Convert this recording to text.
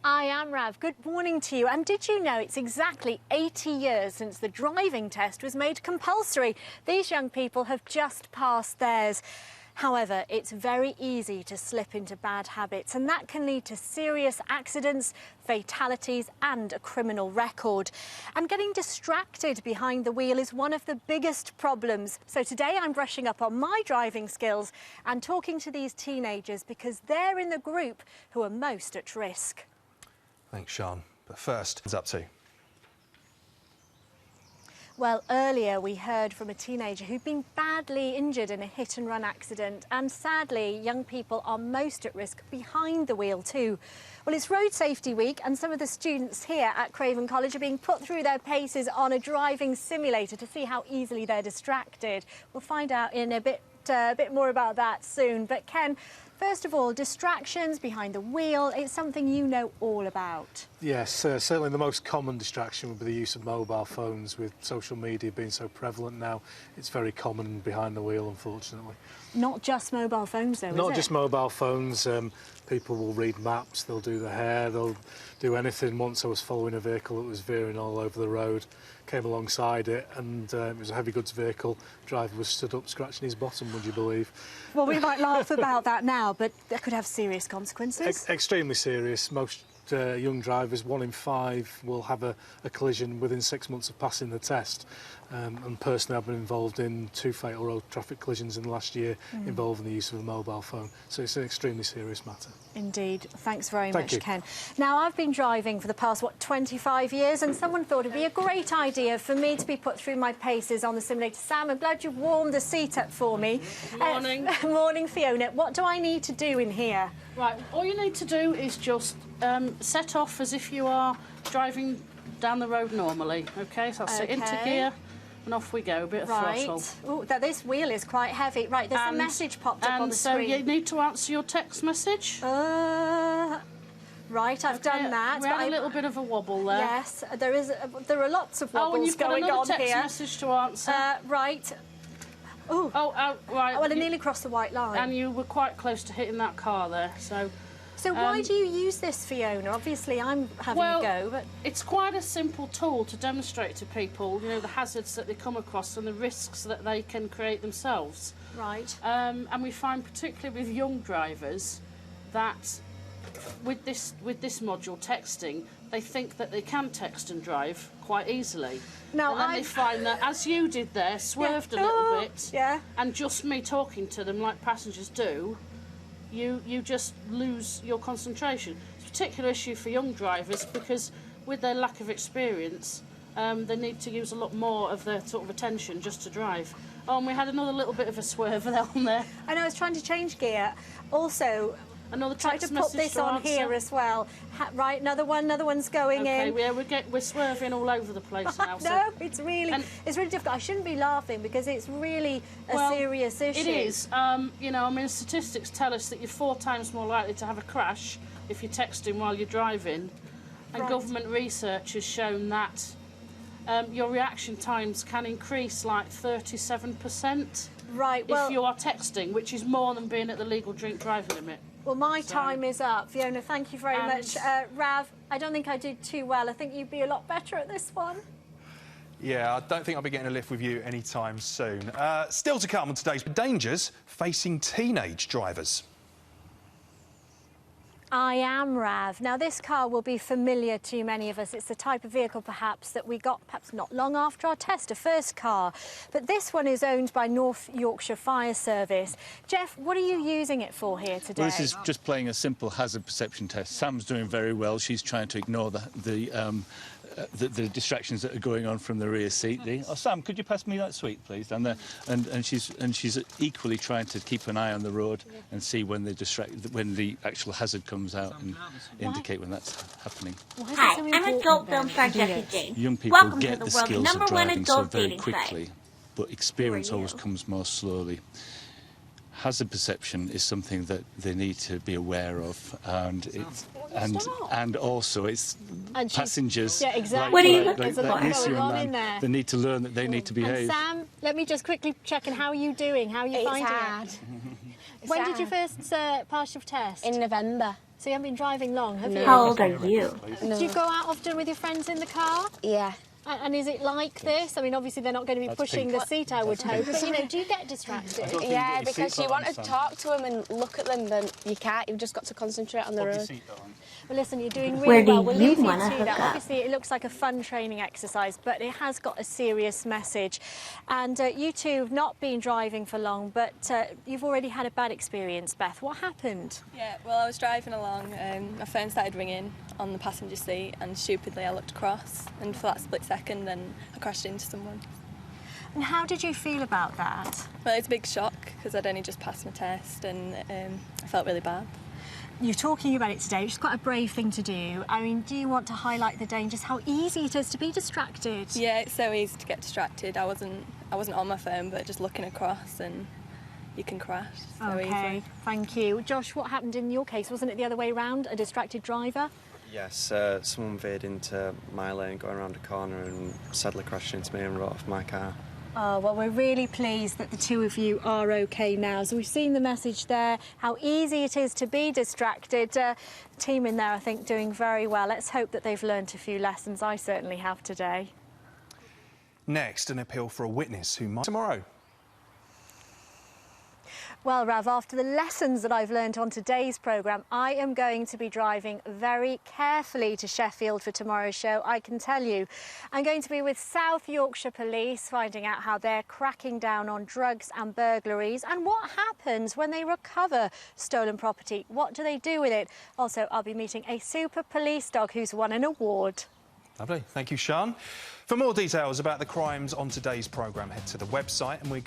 I am Rav. Good morning to you. And did you know it's exactly 80 years since the driving test was made compulsory? These young people have just passed theirs. However, it's very easy to slip into bad habits, and that can lead to serious accidents, fatalities and a criminal record. And getting distracted behind the wheel is one of the biggest problems. So today I'm brushing up on my driving skills and talking to these teenagers because they're in the group who are most at risk. Thanks, Sian. But first, what's up to? Well, earlier we heard from a teenager who'd been badly injured in a hit-and-run accident, and sadly young people are most at risk behind the wheel too. Well, it's Road Safety Week and some of the students here at Craven College are being put through their paces on a driving simulator to see how easily they're distracted. We'll find out in a bit more about that soon. But Ken, first of all, distractions behind the wheel, it's something you know all about. Yes, certainly the most common distraction would be the use of mobile phones. With social media being so prevalent now, it's very common behind the wheel, unfortunately. Not just mobile phones, though, Not just mobile phones. People will read maps, they'll do their hair, they'll do anything. Once I was following a vehicle that was veering all over the road, came alongside it, and it was a heavy goods vehicle. Driver was stood up scratching his bottom, would you believe? Well, we might laugh about that now, but that could have serious consequences. Extremely serious. Most young drivers, 1 in 5, will have a collision within 6 months of passing the test. And personally, I've been involved in 2 fatal road traffic collisions in the last year involving the use of a mobile phone. So it's an extremely serious matter. Indeed. Thanks very much, you. Ken. Now, I've been driving for the past, 25 years, and someone thought it'd be a great idea for me to be put through my paces on the simulator. Sam, I'm glad you've warmed the seat up for me. Morning. Morning, Fiona. What do I need to do in here? Right, all you need to do is just set off as if you are driving down the road normally, OK? So I'll sit into gear and off we go, a bit of throttle. Oh, this wheel is quite heavy. Right, there's a message popped up on the screen. And so you need to answer your text message. Right, I've done that. We had a little bit of a wobble there. Yes, there are lots of wobbles and you've got going another on text here. message to answer. Right. Oh, right. Well, I nearly crossed the white line. And you were quite close to hitting that car there, so... So why do you use this, Fiona? Obviously, I'm having a go, but... It's quite a simple tool to demonstrate to people, you know, the hazards that they come across and the risks that they can create themselves. Right. And we find, particularly with young drivers, that with this module, texting, they think that they can text and drive quite easily. Now, and then they find that, as you did there, swerved a little bit, and just me talking to them like passengers do, you just lose your concentration. It's a particular issue for young drivers because with their lack of experience, they need to use a lot more of their sort of attention just to drive. Oh, and we had another little bit of a swerve on there. I know, I was trying to change gear. Also, another try to put this on here as well. Right, another one's going in. Okay, we're swerving all over the place now. No, it's really difficult. I shouldn't be laughing because it's really a serious issue. It is. You know, I mean, statistics tell us that you're 4 times more likely to have a crash if you're texting while you're driving. And government research has shown that your reaction times can increase like 37%. Right, if you are texting, which is more than being at the legal drink driving limit. Well, my time is up. Fiona, thank you very much. Rav, I don't think I did too well. I think you'd be a lot better at this one. Yeah, I don't think I'll be getting a lift with you anytime soon. Still to come on today's dangers facing teenage drivers. I am Rav. Now, this car will be familiar to many of us. It's the type of vehicle, perhaps, that we got perhaps not long after our test, a first car. But this one is owned by North Yorkshire Fire Service. Jeff, what are you using it for here today? Well, this is just playing a simple hazard perception test. Sam's doing very well. She's trying to ignore the distractions that are going on from the rear seat. Oh, Sam, could you pass me that sweet, please? And she's equally trying to keep an eye on the road and see when the actual hazard comes out and indicate when that's happening. Hi, I'm adult film star Jessie Jane. Young people Welcome get to the the world skills number of one driving so adult very dating quickly, site. but experience always comes more slowly. Hazard perception is something that they need to be aware of, and also it's passengers. Yeah, exactly. What are you like Nissi and Nan, they need to learn that they need to behave. And Sam, let me just quickly check in. How are you doing? How are you finding hard. it? When did you first pass your test? In November. So you haven't been driving long, have you? How old are you? Do you go out often with your friends in the car? Yeah. And is it like this? I mean, obviously they're not going to be pushing the seat, I would hope. But, you know, do you get distracted? Yeah, because you want to talk to them and look at them, but you can't. You've just got to concentrate on the road. Well, listen, you're doing really well. We'll leave you to that. Hook up? Obviously, it looks like a fun training exercise, but it has got a serious message. And you two have not been driving for long, but you've already had a bad experience, Beth. What happened? Yeah, well, I was driving along, my phone started ringing on the passenger seat, and stupidly I looked across, and for that split second, then I crashed into someone. And how did you feel about that? Well, it's a big shock, because I'd only just passed my test, and I felt really bad. You're talking about it today, which is quite a brave thing to do. I mean, do you want to highlight the dangers, how easy it is to be distracted? Yeah, it's so easy to get distracted. I wasn't on my phone, but just looking across, and you can crash so Okay, easily. thank you. Josh, what happened in your case? Wasn't it the other way around, a distracted driver? Yes, someone veered into my lane going around a corner and sadly crashed into me and wrote off my car. Oh, well, we're really pleased that the two of you are OK now. So we've seen the message there, how easy it is to be distracted. The team in there, I think, doing very well. Let's hope that they've learnt a few lessons. I certainly have today. Next, an appeal for a witness who might... Tomorrow. Well, Rav, after the lessons that I've learnt on today's programme, I am going to be driving very carefully to Sheffield for tomorrow's show, I can tell you. I'm going to be with South Yorkshire Police, finding out how they're cracking down on drugs and burglaries and what happens when they recover stolen property. What do they do with it? Also, I'll be meeting a super police dog who's won an award. Lovely. Thank you, Sian. For more details about the crimes on today's programme, head to the website and we're going